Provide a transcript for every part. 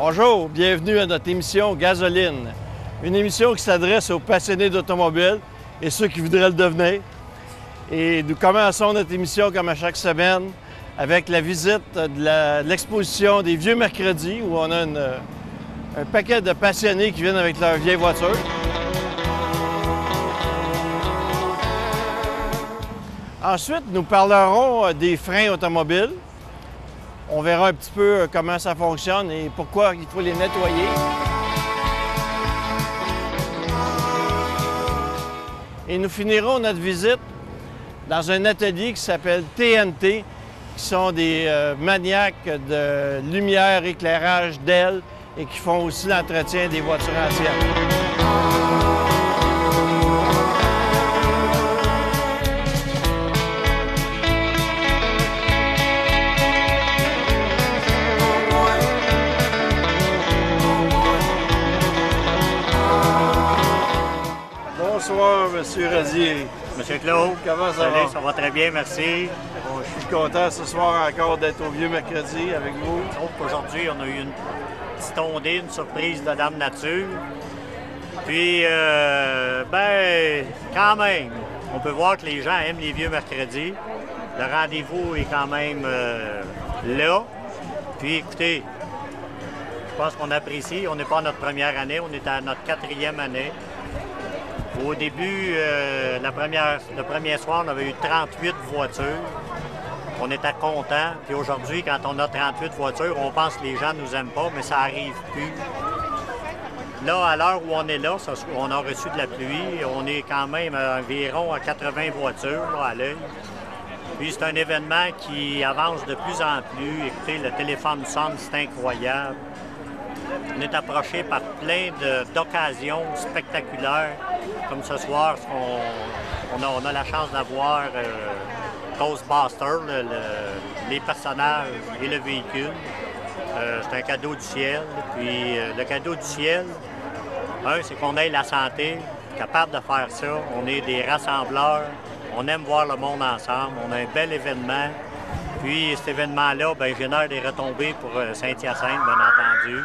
Bonjour, bienvenue à notre émission Gasoline. Une émission qui s'adresse aux passionnés d'automobile et ceux qui voudraient le devenir. Et nous commençons notre émission comme à chaque semaine avec la visite de l'exposition des Vieux Mercredis où on a un paquet de passionnés qui viennent avec leurs vieilles voitures. Ensuite, nous parlerons des freins automobiles. On verra un petit peu comment ça fonctionne et pourquoi il faut les nettoyer. Et nous finirons notre visite dans un atelier qui s'appelle TNT, qui sont des maniaques de lumière, éclairage, d'ailes et qui font aussi l'entretien des voitures anciennes. Bonsoir, M. Radier. Monsieur Claude, comment ça va? Ça va très bien, merci. Bon, je suis content ce soir encore d'être au Vieux Mercredi avec vous. Sauf qu'aujourd'hui, on a eu une petite ondée, une surprise de Dame Nature. Puis, quand même, on peut voir que les gens aiment les Vieux Mercredis. Le rendez-vous est quand même là. Puis, écoutez, je pense qu'on apprécie. On n'est pas à notre première année, on est à notre 4e année. Au début, le premier soir, on avait eu 38 voitures. On était contents. Puis aujourd'hui, quand on a 38 voitures, on pense que les gens ne nous aiment pas, mais ça n'arrive plus. Là, à l'heure où on est là, on a reçu de la pluie. On est quand même environ à 80 voitures là, à l'œil. Puis c'est un événement qui avance de plus en plus. Écoutez, le téléphone sonne, c'est incroyable. On est approché par plein d'occasions spectaculaires. Comme ce soir, on a la chance d'avoir Ghostbusters, les personnages et le véhicule. C'est un cadeau du ciel. Puis le cadeau du ciel, c'est qu'on ait la santé, capable de faire ça. On est des rassembleurs. On aime voir le monde ensemble. On a un bel événement. Puis cet événement-là, génère des retombées pour Saint-Hyacinthe, bien entendu.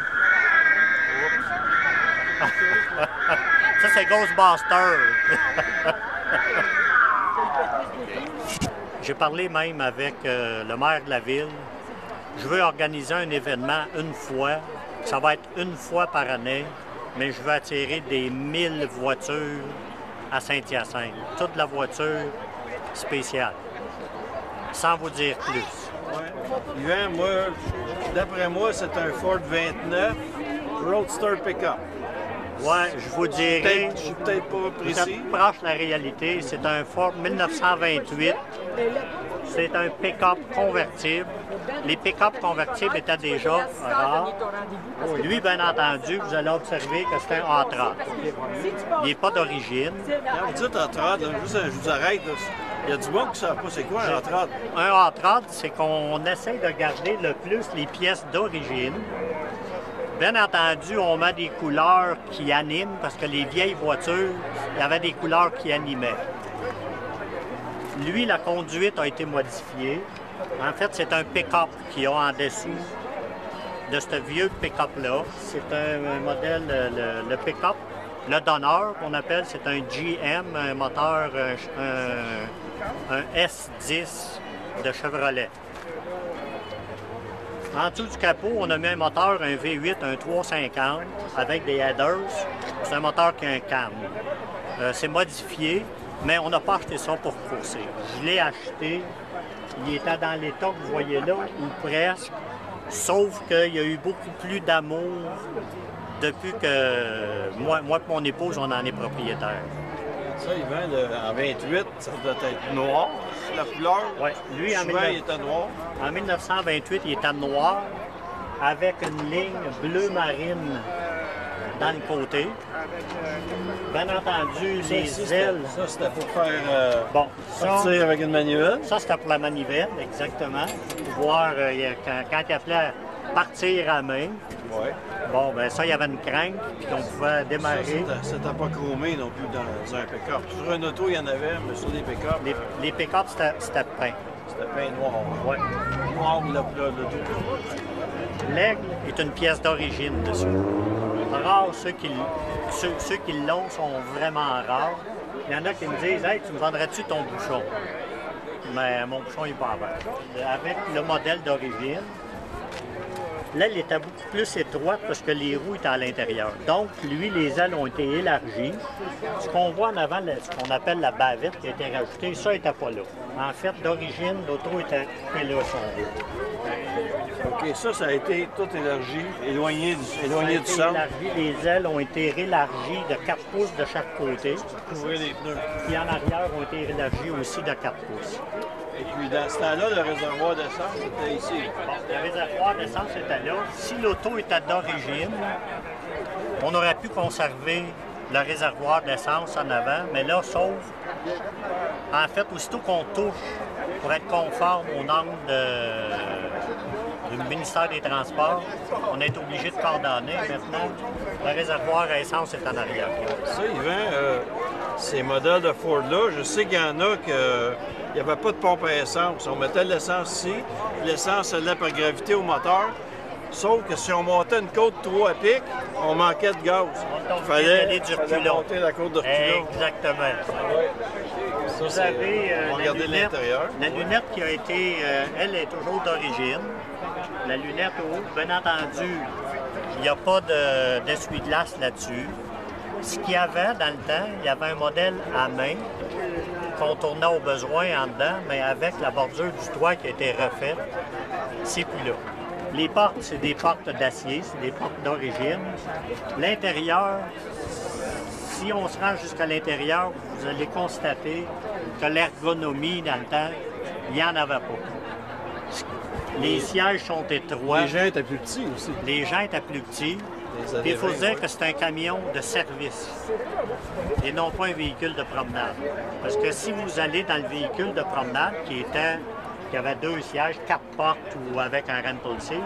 Ça, c'est Ghostbusters. J'ai parlé même avec le maire de la ville. Je veux organiser un événement une fois. Ça va être une fois par année, mais je veux attirer des 1000 voitures à Saint-Hyacinthe. Toute la voiture spéciale. Sans vous dire plus. Ouais. D'après moi, c'est un Ford 29 Roadster Pickup. Ouais, je vous dirais. Je suis peut-être pas précis. Vous êtes proche de la réalité. C'est un Ford 1928. C'est un pick-up convertible. Les pick-up convertibles étaient déjà rares. Lui, bien entendu, vous allez observer que c'est un A30. Il n'est pas d'origine. Quand vous dites A30, je vous arrête. Là. Il y a du monde qui ne savent pas c'est quoi un A30. Un A30, c'est qu'on essaie de garder le plus les pièces d'origine. Bien entendu, on met des couleurs qui animent, parce que les vieilles voitures, il y avait des couleurs qui animaient. Lui, la conduite a été modifiée. En fait, c'est un pick-up qu'il y a en dessous de ce vieux pick-up-là. C'est un modèle, le pick-up, le donneur qu'on appelle, c'est un GM, un moteur, un S10 de Chevrolet. En dessous du capot, on a mis un moteur, un V8, un 350 avec des headers. C'est un moteur qui a un cam. C'est modifié, mais on n'a pas acheté ça pour courser. Je l'ai acheté, il était dans l'état que vous voyez là, ou presque, sauf qu'il y a eu beaucoup plus d'amour depuis que moi et mon épouse, on en est propriétaire. Ça, il vend en 28, ça doit être noir, la couleur. Oui, lui, il était noir. En 1928, il était noir, avec une ligne bleu marine dans le côté. Bien entendu, les ailes... Ça, c'était pour faire sortir avec une manivelle. Ça, c'était pour la manivelle, exactement. Pour pouvoir, quand il appelait partir à main. Ouais. Bon, ben ça, il y avait une crank, puis on pouvait démarrer. Ça, c'était pas chromé non plus dans un pick-up. Sur un auto, il y en avait, mais sur des pick-up... Les pick-up, c'était peint. C'était peint noir. Oui. Noir, le tout. l'aigle est une pièce d'origine dessus. Rares, ceux qui l'ont sont vraiment rares. Il y en a qui me disent « Hey, tu me vendrais-tu ton bouchon? » Mais mon bouchon n'est pas à vendre. Avec le modèle d'origine, là, elle était beaucoup plus étroite parce que les roues étaient à l'intérieur. Donc, lui, les ailes ont été élargies. Ce qu'on voit en avant, ce qu'on appelle la bavette qui a été rajoutée, ça n'était pas là. En fait, d'origine, l'auto était là, son roue. OK, ça a été tout élargi, éloigné du centre. Les ailes ont été rélargies de 4 pouces de chaque côté. Ouvrir les pneus. Puis en arrière, ont été élargies aussi de 4 pouces. Et puis, dans ce temps-là, le réservoir d'essence était ici. Bon, le réservoir d'essence était là. Si l'auto était d'origine, on aurait pu conserver le réservoir d'essence en avant, mais là, sauf, en fait, aussitôt qu'on touche pour être conforme aux normes du ministère des Transports, on est obligé de coordonner. Maintenant, le réservoir à essence est en arrière. Ça, Yvan, ces modèles de Ford-là, je sais qu'il y en a que il n'y avait pas de pompe à essence. On mettait de l'essence ici, l'essence allait par gravité au moteur. Sauf que si on montait une côte trop à pic, on manquait de gaz. Il fallait monter la côte de reculon. Exactement. Ça, vous avez on va regarder l'intérieur. La lunette qui a été, elle est toujours d'origine. La lunette haute, bien entendu, il n'y a pas d'essuie-glace là-dessus. Ce qu'il y avait dans le temps, il y avait un modèle à main qu'on tournait au besoin en dedans, mais avec la bordure du toit qui a été refaite, c'est plus là. Les portes, c'est des portes d'acier, c'est des portes d'origine. L'intérieur, si on se rend jusqu'à l'intérieur, vous allez constater que l'ergonomie, dans le temps, il n'y en avait pas. Les sièges sont étroits. Les gens étaient plus petits aussi. Les gens étaient plus petits. Il faut se dire que c'est un camion de service et non pas un véhicule de promenade. Parce que si vous allez dans le véhicule de promenade qui avait 2 sièges, 4 portes ou avec un rental seat,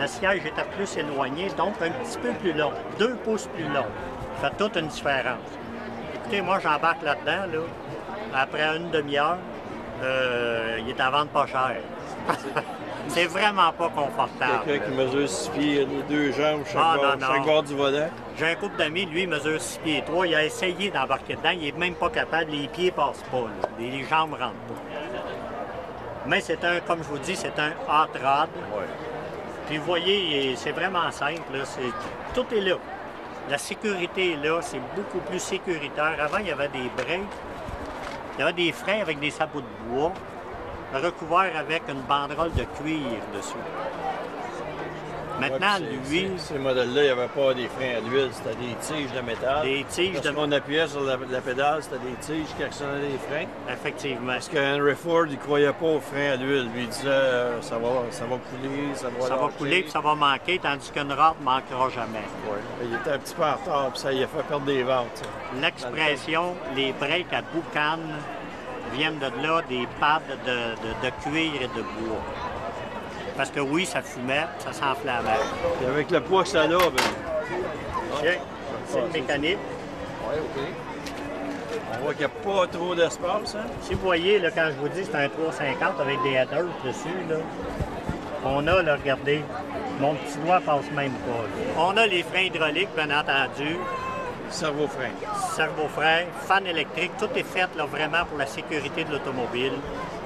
le siège était plus éloigné, donc un petit peu plus long, 2 pouces plus long. Ça fait toute une différence. Écoutez, moi j'embarque là-dedans, là, après une demi-heure, il est à vendre pas cher. C'est vraiment pas confortable. Quelqu'un qui mesure 6 pieds, les 2 jambes, chaque bord du volant. J'ai un couple d'amis, lui, il mesure 6 pieds 3. Il a essayé d'embarquer dedans, il est même pas capable, les pieds passent pas, là. Les jambes rentrent pas. Mais c'est comme je vous dis, c'est un hot rod. Ouais. Puis vous voyez, c'est vraiment simple, là. Tout est là. La sécurité est là, c'est beaucoup plus sécuritaire. Avant, il y avait des breaks, il y avait des freins avec des sabots de bois, recouvert avec une banderole de cuir dessus. Maintenant, lui... Ces modèles-là, il n'y avait pas des freins à l'huile, c'était des tiges de métal. Des tiges de... Quand on appuyait sur la pédale, c'était des tiges qui actionnaient les freins. Effectivement. Parce que Henry Ford, il ne croyait pas aux freins à l'huile. Lui, il disait ça va couler, ça va couler puis ça va manquer, tandis qu'une rod ne manquera jamais. Oui. Il était un petit peu en retard, puis ça lui a fait perdre des ventes. L'expression « les breaks à boucan » viennent de là, des pads de cuir et de bois. Parce que oui, ça fumait, ça s'enflammait. Et avec le poids que ça a, ben... Tiens, c'est le mécanique. Oui, OK. On voit qu'il n'y a pas trop d'espace, hein? Si vous voyez, là, quand je vous dis c'est un 350 avec des headers dessus, là, on a, là, regardez, mon petit doigt passe même pas. Là. On a les freins hydrauliques, bien entendu. Servo-frein. Servo-frein, fan électrique, tout est fait là, vraiment pour la sécurité de l'automobile,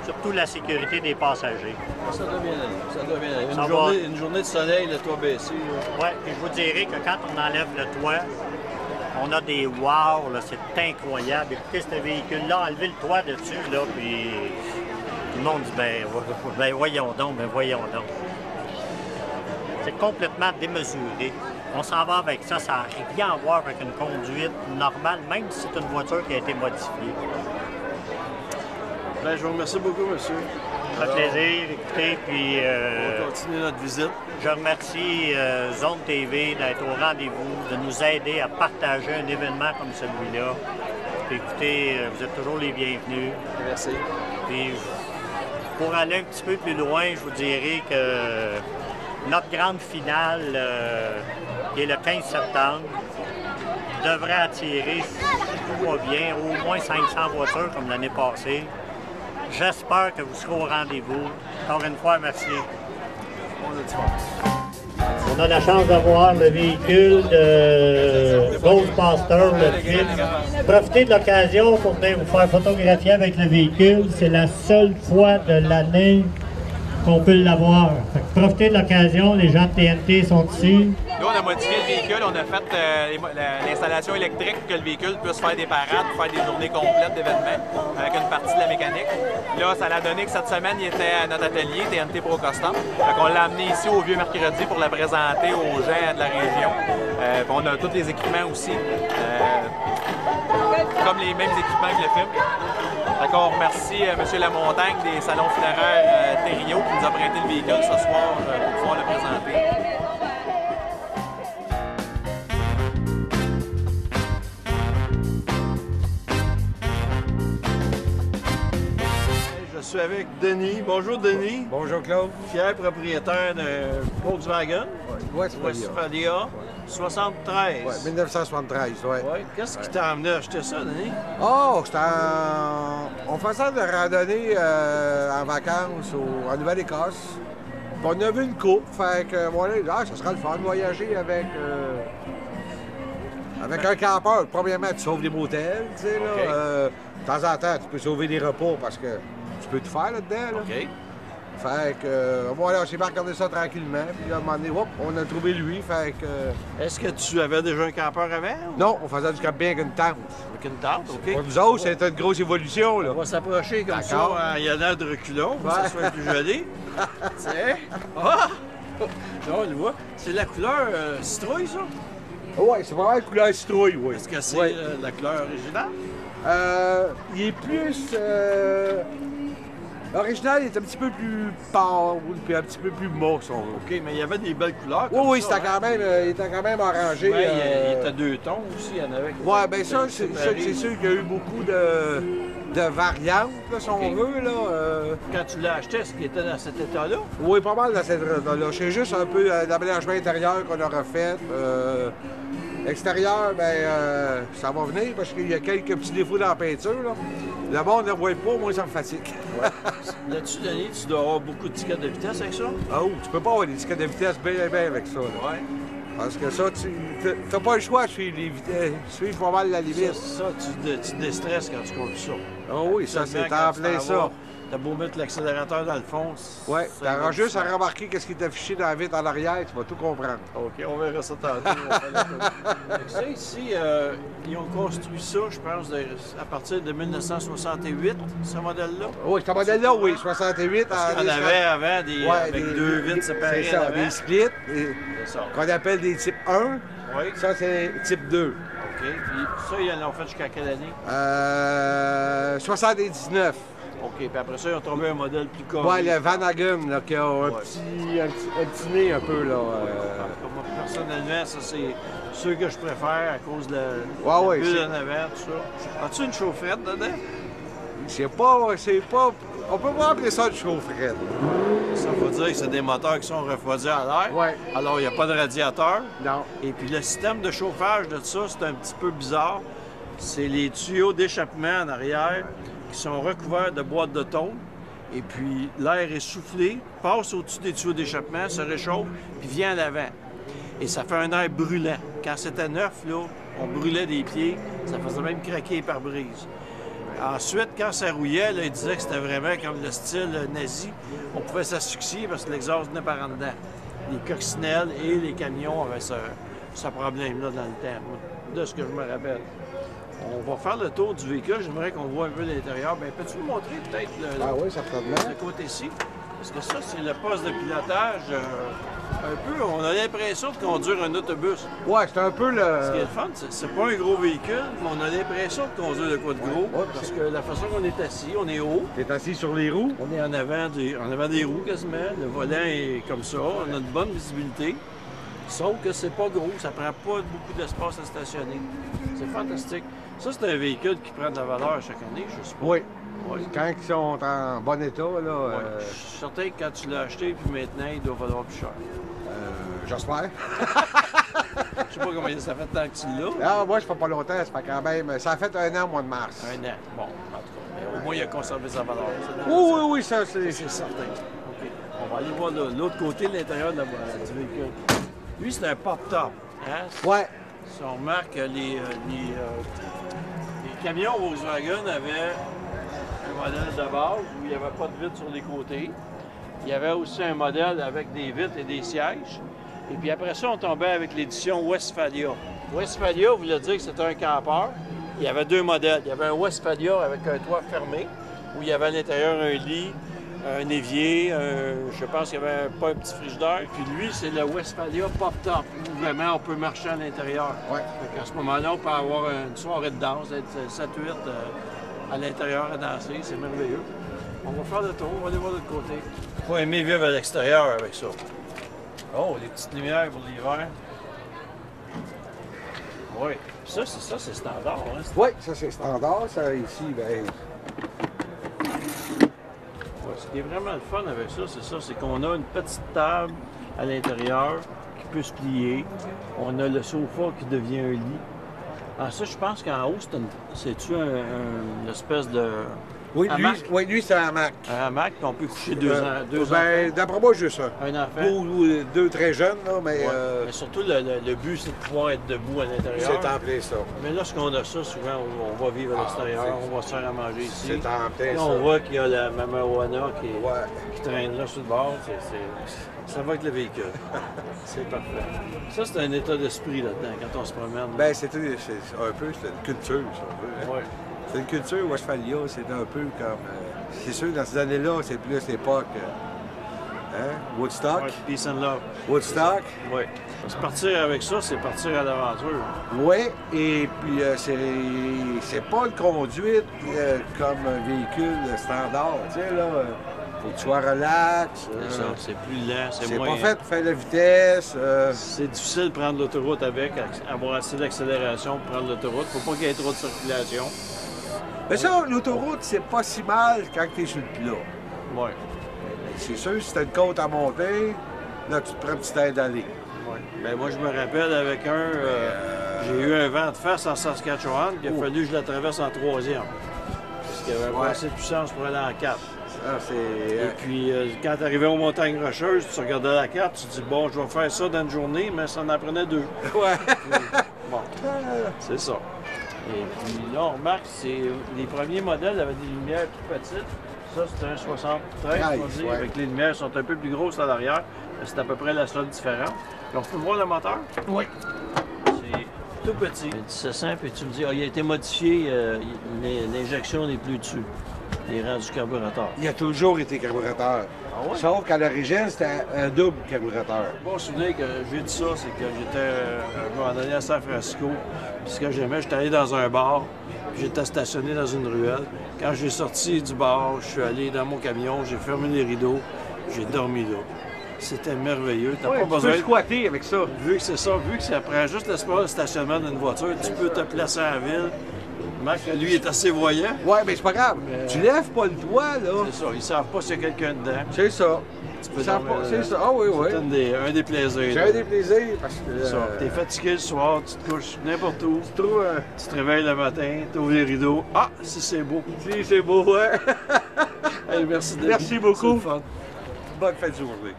surtout la sécurité des passagers. Ça doit bien aller. Ça doit bien aller. Une journée de soleil, le toit baissé. Oui, puis je vous dirais que quand on enlève le toit, on a des wow, là, c'est incroyable. Écoutez, ce véhicule-là, enlever le toit dessus, là, puis tout le monde dit, ben voyons donc. C'est complètement démesuré. On s'en va avec ça, ça n'a rien à voir avec une conduite normale, même si c'est une voiture qui a été modifiée. Bien, je vous remercie beaucoup, monsieur. Ça fait plaisir, écoutez, puis... on va continuer notre visite. Je remercie Zone TV d'être au rendez-vous, de nous aider à partager un événement comme celui-là. Puis écoutez, vous êtes toujours les bienvenus. Merci. Puis pour aller un petit peu plus loin, je vous dirais que notre grande finale, qui est le 15 septembre, devrait attirer, si tout va bien, au moins 500 voitures comme l'année passée. J'espère que vous serez au rendez-vous. Encore une fois, merci. On a du fun. On a la chance d'avoir le véhicule de Ghostbuster, le film. Profitez de l'occasion pour venir vous faire photographier avec le véhicule. C'est la seule fois de l'année qu'on peut l'avoir. Profitez de l'occasion, les gens de TNT sont ici. Nous, on a modifié le véhicule, on a fait l'installation électrique pour que le véhicule puisse faire des parades, faire des journées complètes d'événements avec une partie de la mécanique. Là, ça a donné que cette semaine, il était à notre atelier TNT Pro Custom. On l'a amené ici au Vieux Mercredi pour la présenter aux gens de la région. On a tous les équipements aussi, comme les mêmes équipements que le film. On remercie M. Lamontagne des salons funéraires Thériault qui nous a prêté le véhicule ce soir pour pouvoir le présenter. Je suis avec Denis. Bonjour Denis. Bonjour Claude. Fier propriétaire de Volkswagen. Westphalia. 73. Oui, 1973, oui. Ouais. Qu'est-ce qui t'a amené à acheter ça, Denis? Oh, on faisait de randonnée en vacances en Nouvelle-Écosse. On a vu une coupe, fait que voilà, ça sera le fun de voyager avec un campeur. Premièrement, tu sauves des motels, tu sais, là. OK. De temps en temps, tu peux sauver des repas parce que tu peux tout faire là-dedans, là. OK. Fait que, voilà, on s'est regardé ça tranquillement. Puis là, à un moment donné, hop, on a trouvé lui, fait que... Est-ce que tu avais déjà un campeur avant? Non, on faisait du camping avec une tente. Avec une tente, OK. Pour nous autres, c'était une grosse évolution, là. On va s'approcher comme ça D'accord. en y allant de reculons pour que ça Ouais. soit plus joli. Tiens. Ah! Là, on le voit. C'est la couleur citrouille, ça? Oui, c'est vraiment la couleur citrouille, oui. Est-ce que c'est Ouais. la couleur originale? Il est plus... L'original est un petit peu plus pâle, puis un petit peu plus mort, si on veut. OK, mais il y avait des belles couleurs. Oui, comme oui, ça, c'était hein? il était quand même orangé. Ouais, il était deux tons aussi, il y en avait. Ouais, bien ça, c'est sûr qu'il y a eu beaucoup de variantes, là, si on veut, là. Quand tu l'as acheté, est-ce qu'il était dans cet état-là? Oui, pas mal dans cette là. C'est juste un peu l'aménagement intérieur qu'on a refait. Extérieur, ben, ça va venir parce qu'il y a quelques petits défauts dans la peinture. Là. Là-bas, on ne le voit pas, moi, ça me fatigue. Là-dessus, Denis, tu dois avoir beaucoup de tickets de vitesse avec ça? Ah, oh, tu peux pas avoir des tickets de vitesse bien avec ça. Là. Ouais. Parce que ça, tu n'as pas le choix de suivre les vitesses, suivre pas mal la limite. Ça, tu déstresses quand tu conduis ça. Ah oui, ça, c'est Seulement quand en tu plein t'en ça. vas, t'as beau mettre l'accélérateur dans le fond. Oui, ça t'auras va juste à faire. remarquer qu'est-ce qui est affiché dans la vitre en arrière, tu vas tout comprendre. OK, on verra ça tantôt. Ça, ici, ils ont construit ça, je pense, à partir de 1968, ce modèle-là. Oui, ce modèle-là, oui, 68. Parce qu'il y en avait avant avec deux vitres séparées. C'est ça, en avant. des splits, C'est ça. qu'on appelle des types 1. Oui. Ça, c'est type 2. OK. Puis ça, ils en ont fait jusqu'à quelle année? 79. OK. Puis après ça, ils ont trouvé un modèle plus carré. Ouais, le Van Hagen, là, qui a un Ouais. petit nez un peu, là. Moi, personnellement, ça, c'est ceux que je préfère à cause de la Ouais, bulle c'est- en avant, tout ça. As-tu une chaufferette dedans? c'est pas... On peut pas appeler ça du chaufferette. Ça veut dire que c'est des moteurs qui sont refroidis à l'air. Ouais. Alors, il n'y a pas de radiateur. Non. Et puis, le système de chauffage de ça, c'est un petit peu bizarre. C'est les tuyaux d'échappement en arrière qui sont recouverts de boîtes de tôle. Et puis, l'air est soufflé, passe au-dessus des tuyaux d'échappement, se réchauffe, puis vient en avant. Et ça fait un air brûlant. Quand c'était neuf, là, on brûlait des pieds, ça faisait même craquer les pare-brises. Ensuite, quand ça rouillait, là, il disait que c'était vraiment comme le style nazi. On pouvait s'asphyxier parce que l'exhaust venait par en dedans. Les coccinelles et les camions avaient ce problème-là dans le temps, moi, de ce que je me rappelle. On va faire le tour du véhicule. J'aimerais qu'on voit un peu l'intérieur. Bien, peux-tu nous montrer peut-être Ah oui, certainement. ce côté-ci? Parce que ça, c'est le poste de pilotage. Un peu, on a l'impression de conduire un autobus. Ouais, c'est un peu le... Ce qui est le fun, c'est pas un gros véhicule, mais on a l'impression de conduire de quoi de gros. Ouais, parce que la façon qu'on est assis, on est haut. T'es assis sur les roues. On est en avant des roues quasiment. Le volant est comme ça. On a une bonne visibilité. Sauf que c'est pas gros. Ça prend pas beaucoup d'espace à stationner. C'est fantastique. Ça, c'est un véhicule qui prend de la valeur chaque année, je suppose. Oui. Ouais. Quand ils sont en bon état, là... Ouais. Je suis certain que quand tu l'as acheté, puis maintenant, il doit valoir plus cher. J'espère. Je sais pas combien ça fait de temps que tu l'as. Ah, moi, ça fait pas longtemps, ça fait quand même... Ça a fait un an au mois de mars. Un an. Bon, en tout cas. Mais au moins, il a conservé sa valeur. Oui, oui, oui, ça, c'est... C'est certain. OK. On va aller voir de l'autre côté de l'intérieur du véhicule. Lui, c'est un pop-top. Hein? Ouais. Si on remarque, les camions Volkswagen avaient un modèle de base où il n'y avait pas de vitres sur les côtés. Il y avait aussi un modèle avec des vitres et des sièges. Et puis après ça, on tombait avec l'édition Westphalia. Westphalia voulait dire que c'était un campeur. Il y avait deux modèles. Il y avait un Westphalia avec un toit fermé, où il y avait à l'intérieur un lit, un évier, je pense qu'il y avait pas un petit frigidaire. Puis lui, c'est le Westphalia Pop-Top, où vraiment on peut marcher à l'intérieur. Ouais. À ce moment-là, on peut avoir une soirée de danse, être 7-8 à l'intérieur à danser. C'est merveilleux. On va faire le tour, on va aller voir de l'autre côté. Il faut aimer vivre à l'extérieur avec ça. Oh, les petites lumières pour l'hiver. Oui. Ça, c'est standard. Hein? Oui, ça c'est standard. Ça ici, bien. Ouais, ce qui est vraiment le fun avec ça, c'est qu'on a une petite table à l'intérieur qui peut se plier. On a le sofa qui devient un lit. Ah, ça, je pense qu'en haut, c'est-tu une espèce de... Oui, hamac? lui c'est un hamac. Un hamac, puis on peut coucher deux enfants. D'après moi, juste un. Un enfant. Ou deux très jeunes, là, mais. Ouais. Mais surtout, le but, c'est de pouvoir être debout à l'intérieur. C'est en plein ça. Mais lorsqu'on a ça, souvent, on va vivre à l'extérieur, on va se faire à manger ici. C'est en plein Là, ça. on voit qu'il y a la Mamawana qui traîne là sur le bord. Ça va avec le véhicule. C'est parfait. Ça, c'est un état d'esprit là-dedans, quand on se promène. Bien, c'est un peu, c'est une culture, si on veut. Hein. Ouais. C'est une culture Westphalia, c'est un peu comme. C'est sûr, dans ces années-là, c'est plus l'époque. Woodstock. Ouais, peace and love. Woodstock. Oui. Se partir avec ça, c'est partir à l'aventure. Oui, et puis c'est pas une conduite comme un véhicule standard. Tu sais, là, faut que tu sois relax. C'est ça, c'est plus lent, C'est moins... pas fait pour faire la vitesse. C'est difficile de prendre l'autoroute avec, avoir assez d'accélération pour prendre l'autoroute. Faut pas qu'il y ait trop de circulation. Mais ça, l'autoroute, c'est pas si mal quand tu es sur le plat. Oui. C'est sûr, si t'as une côte à monter, là, tu te prends une petite aide d'aller. Oui. Bien, moi, je me rappelle avec j'ai eu un vent de face en Saskatchewan, puis il a fallu que je la traverse en troisième. Parce qu'il n'y avait pas assez de puissance pour aller en 4. Et puis, quand tu arrivais aux montagnes rocheuses, tu regardais la carte, tu te dis, bon, je vais faire ça dans une journée, mais ça en prenait 2. Ouais. Bon, c'est ça. Et puis là, on remarque que les premiers modèles avaient des lumières plus petites. Ça, c'est un 73, on dit, ouais. avec les lumières sont un peu plus grosses à l'arrière. C'est à peu près la seule différence. Puis on peut voir le moteur? Oui. C'est tout petit. C'est simple, et tu me dis, il a été modifié, l'injection n'est plus dessus. Les rangs du carburateur. Il a toujours été carburateur. Ah ouais? Sauf qu'à l'origine, c'était un double carburateur. Bon souvenir que j'ai dit ça, c'est que j'étais un moment donné à San Francisco. Puis ce que j'aimais, j'étais allé dans un bar, puis j'étais stationné dans une ruelle. Quand j'ai sorti du bar, je suis allé dans mon camion, j'ai fermé les rideaux, j'ai dormi là. C'était merveilleux. T'as pas besoin de squatter avec ça. Vu que c'est ça, vu que ça prend juste l'espace de stationnement d'une voiture, tu peux te placer en ville. Marc, lui, est assez voyant. Ouais, mais c'est pas grave. Tu lèves pas le doigt, là. C'est ça, ils savent pas s'il y a quelqu'un dedans. C'est ça. Tu peux C'est ça. Ah oui, oui. C'est un des plaisirs. J'ai un des plaisirs parce que. Ça, t'es fatigué le soir, tu te couches n'importe où. Tu trouves. Tu te réveilles le matin, tu ouvres les rideaux. Ah, si c'est beau. Si, c'est beau, ouais. Hey, merci d'être Merci beaucoup. C'est le fun. Bonne fête de journée.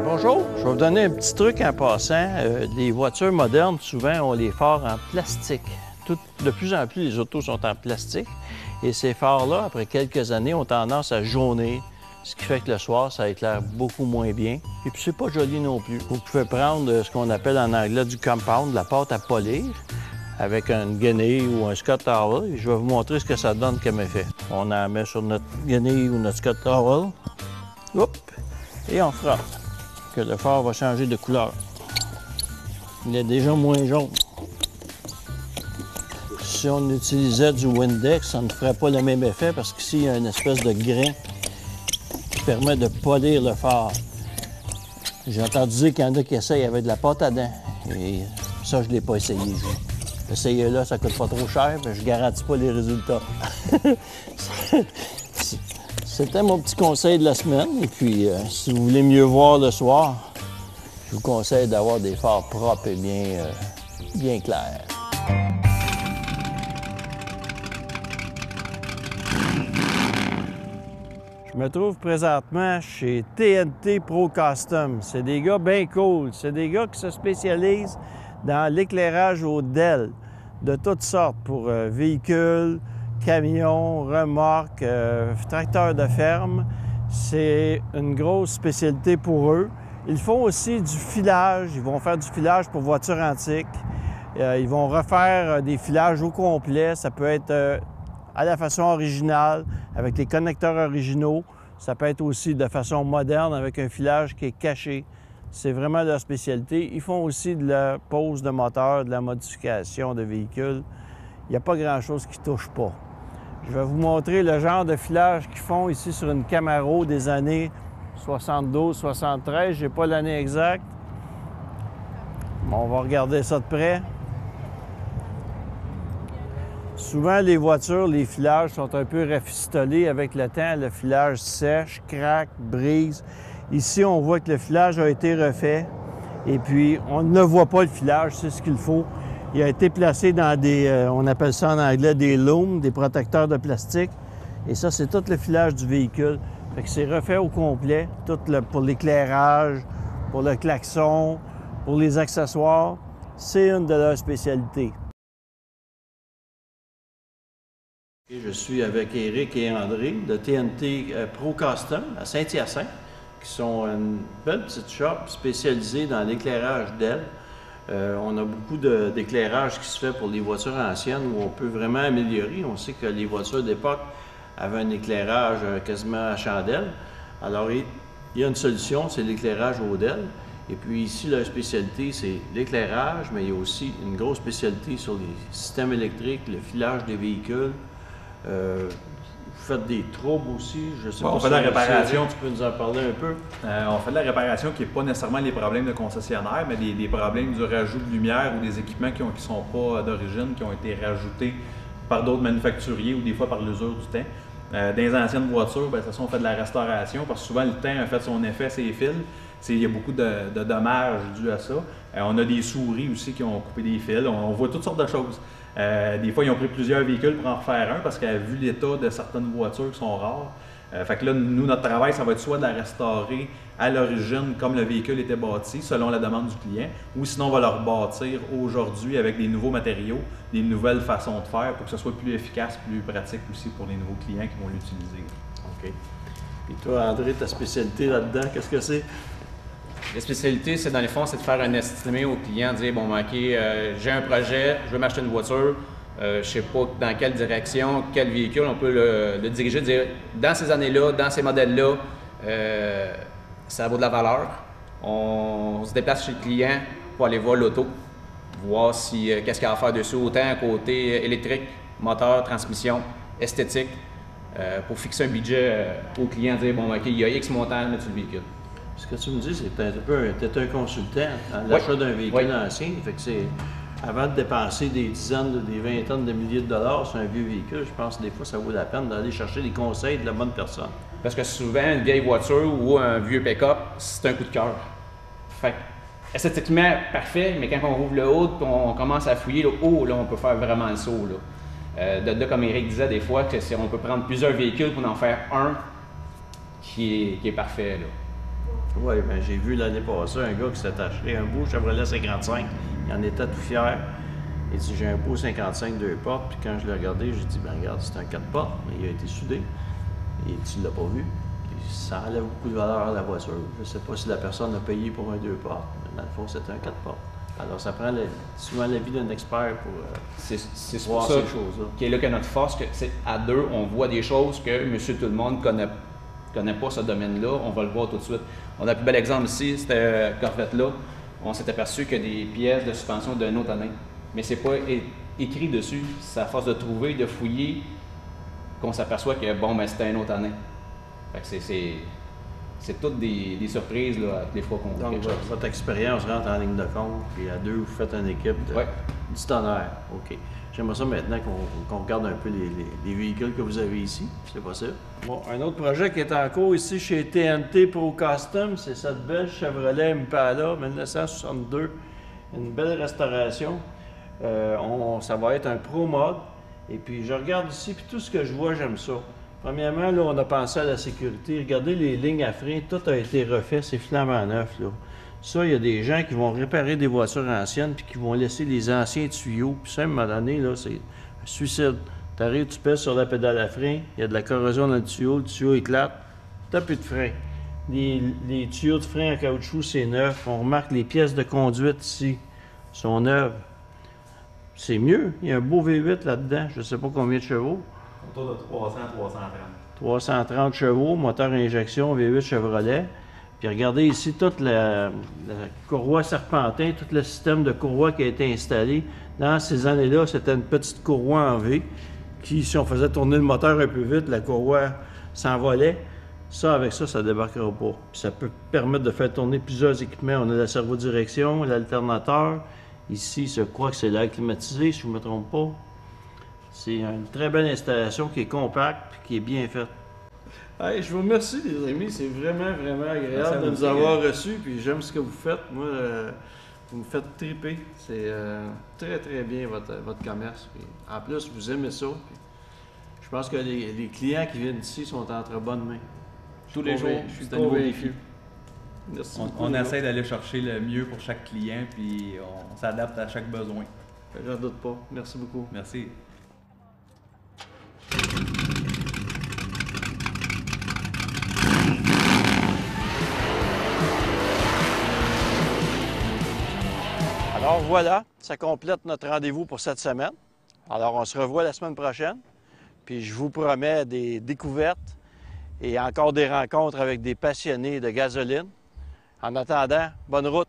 Bonjour, je vais vous donner un petit truc en passant. Les voitures modernes, souvent, ont les phares en plastique. De plus en plus, les autos sont en plastique. Et ces phares-là, après quelques années, ont tendance à jaunir, ce qui fait que le soir, ça éclaire beaucoup moins bien. Et puis, c'est pas joli non plus. Vous pouvez prendre ce qu'on appelle en anglais du compound, de la pâte à polir, avec une guenille ou un Scott Towel. Et je vais vous montrer ce que ça donne comme effet. On en met sur notre guenille ou notre Scott Towel. Hop! Et on frotte. Que le phare va changer de couleur. Il est déjà moins jaune. Si on utilisait du Windex, ça ne ferait pas le même effet parce qu'ici, il y a une espèce de grain qui permet de polir le phare. J'ai entendu dire qu'il y en a qui essayent avec de la pâte à dents. Et ça, je ne l'ai pas essayé. Essayez-le, ça ne coûte pas trop cher, mais je ne garantis pas les résultats. C'était mon petit conseil de la semaine. Et puis, si vous voulez mieux voir le soir, Je vous conseille d'avoir des phares propres et bien clairs. Je me trouve présentement chez TNT Pro Custom. C'est des gars bien cool. C'est des gars qui se spécialisent dans l'éclairage au DEL de toutes sortes pour véhicules, camions, remorques, tracteurs de ferme. C'est une grosse spécialité pour eux. Ils font aussi du filage. Ils vont faire du filage pour voitures antiques. Ils vont refaire des filages au complet. Ça peut être à la façon originale, avec les connecteurs originaux. Ça peut être aussi de façon moderne, avec un filage qui est caché. C'est vraiment leur spécialité. Ils font aussi de la pose de moteur, de la modification de véhicules. Il n'y a pas grand-chose qui ne touche pas. Je vais vous montrer le genre de filage qu'ils font ici sur une Camaro des années 72-73. Je n'ai pas l'année exacte. Bon, on va regarder ça de près. Souvent, les voitures, les filages sont un peu rafistolés avec le temps. Le filage sèche, craque, brise. Ici, on voit que le filage a été refait. Et puis, on ne voit pas le filage, c'est ce qu'il faut. Il a été placé dans des, on appelle ça en anglais des looms, des protecteurs de plastique. Et ça, c'est tout le filage du véhicule. Fait que c'est refait au complet, tout pour l'éclairage, pour le klaxon, pour les accessoires. C'est une de leurs spécialités. Je suis avec Éric et André de TNT Pro Custom à Saint-Hyacinthe, qui sont une belle petite shop spécialisée dans l'éclairage d'ailes. On a beaucoup d'éclairage qui se fait pour les voitures anciennes où on peut vraiment améliorer. On sait que les voitures d'époque avaient un éclairage quasiment à chandelle. Alors, il y a une solution, c'est l'éclairage aux DEL. Et puis ici, la spécialité, c'est l'éclairage, mais il y a aussi une grosse spécialité sur les systèmes électriques, le filage des véhicules. Vous faites des troubles aussi, je sais pas. On fait de la réparation. Tu peux nous en parler un peu? On fait de la réparation qui n'est pas nécessairement les problèmes de concessionnaire, mais des problèmes du rajout de lumière ou des équipements qui ne sont pas d'origine, qui ont été rajoutés par d'autres manufacturiers ou des fois par l'usure du temps. Dans les anciennes voitures, bien, on fait de la restauration parce que souvent le temps a fait son effet, ses fils. Il y a beaucoup de dommages dus à ça. On a des souris aussi qui ont coupé des fils. On voit toutes sortes de choses. Des fois, ils ont pris plusieurs véhicules pour en refaire un parce qu'à vu l'état de certaines voitures qui sont rares. Fait que là, nous, notre travail, ça va être soit de la restaurer à l'origine comme le véhicule était bâti, selon la demande du client, ou sinon on va le rebâtir aujourd'hui avec des nouveaux matériaux, des nouvelles façons de faire pour que ce soit plus efficace, plus pratique aussi pour les nouveaux clients qui vont l'utiliser. OK. Et toi, André, ta spécialité là-dedans, qu'est-ce que c'est? La spécialité, c'est dans les fonds, c'est de faire un estimé au client, dire bon, OK, j'ai un projet, je veux m'acheter une voiture, je ne sais pas dans quelle direction, quel véhicule, on peut le diriger, dire dans ces années-là, dans ces modèles-là, ça vaut de la valeur. On se déplace chez le client pour aller voir l'auto, voir si qu'est-ce qu'il y a à faire dessus, autant côté électrique, moteur, transmission, esthétique, pour fixer un budget au client, dire bon, OK, il y a X montant à mettre sur le véhicule. Ce que tu me dis, c'est que tu es un consultant à l'achat d'un véhicule ancien. Fait que c'est, avant de dépenser des dizaines, des vingtaines de milliers de dollars sur un vieux véhicule, je pense que des fois, ça vaut la peine d'aller chercher des conseils de la bonne personne. Parce que souvent, une vieille voiture ou un vieux pick-up, c'est un coup de cœur. Fait que, esthétiquement, parfait, mais quand on rouvre le haut, on commence à fouiller le haut, là, on peut faire vraiment le saut. Là. Comme Éric disait des fois, que on peut prendre plusieurs véhicules pour en faire un qui est parfait. Là. Oui, bien, j'ai vu l'année passée un gars qui s'est acheté un beau Chevrolet 55. Il en était tout fier. Il dit, j'ai un beau 55 2 portes. Puis quand je l'ai regardé, j'ai dit, ben regarde, c'est un 4 portes, mais il a été soudé. Et tu ne l'as pas vu. Puis ça enlève beaucoup de valeur à la voiture. Je ne sais pas si la personne a payé pour un 2 portes, mais dans le fond, c'est un 4 portes. Alors, ça prend souvent l'avis d'un expert pour c'est voir ça ces choses-là. Qui est là que notre force, que c'est à deux, on voit des choses que monsieur tout le monde connaît pas ce domaine-là, on va le voir tout de suite. On a le plus bel exemple ici, c'était Corvette-là. On s'est aperçu que des pièces de suspension d'une autre année. Mais c'est pas écrit dessus. C'est à force de trouver, de fouiller, qu'on s'aperçoit que bon, ben c'était une autre année. Fait que c'est toutes des surprises là, toutes les fois qu'on fait Donc, quelque chose. votre expérience rentre en ligne de compte, puis à deux, vous faites une équipe du tonnerre. OK. J'aimerais ça maintenant qu'on regarde un peu les véhicules que vous avez ici, si c'est possible. Bon, un autre projet qui est en cours ici chez TNT Pro Custom, c'est cette belle Chevrolet Impala 1962. Une belle restauration. Ça va être un Pro Mode. Et puis, je regarde ici, puis tout ce que je vois, j'aime ça. Premièrement, là, on a pensé à la sécurité. Regardez les lignes à frein, tout a été refait, c'est flambant neuf, là. Ça, il y a des gens qui vont réparer des voitures anciennes puis qui vont laisser les anciens tuyaux. Puis ça, à un moment donné, là, c'est un suicide. Tu arrives, tu pèses sur la pédale à frein, il y a de la corrosion dans le tuyau éclate, t'as plus de frein. Les tuyaux de frein en caoutchouc, c'est neuf. On remarque les pièces de conduite ici sont neuves. C'est mieux. Il y a un beau V8 là-dedans. Je ne sais pas combien de chevaux. Autour de 300, 330. 330 chevaux, moteur à injection, V8 Chevrolet. Puis regardez ici toute la courroie serpentin, tout le système de courroie qui a été installé. Dans ces années-là, c'était une petite courroie en V qui, si on faisait tourner le moteur un peu vite, la courroie s'envolait. Ça, avec ça, ça ne débarquera pas. Puis ça peut permettre de faire tourner plusieurs équipements. On a la servodirection, l'alternateur. Ici, je crois que c'est l'air climatisé, si je ne me trompe pas. C'est une très belle installation qui est compacte et qui est bien faite. Hey, je vous remercie, les amis. C'est vraiment, vraiment agréable de nous avoir reçus. Puis j'aime ce que vous faites. Moi, vous me faites triper. C'est très, très bien votre commerce. Puis, en plus, vous aimez ça. Puis, je pense que les clients qui viennent ici sont entre bonnes mains. Tous les jours, c'est un nouveau défi. Merci beaucoup, On essaie d'aller chercher le mieux pour chaque client, puis on s'adapte à chaque besoin. J'en doute pas. Merci beaucoup. Merci. Alors voilà, ça complète notre rendez-vous pour cette semaine. Alors on se revoit la semaine prochaine. Puis je vous promets des découvertes et encore des rencontres avec des passionnés de gasoline. En attendant, bonne route!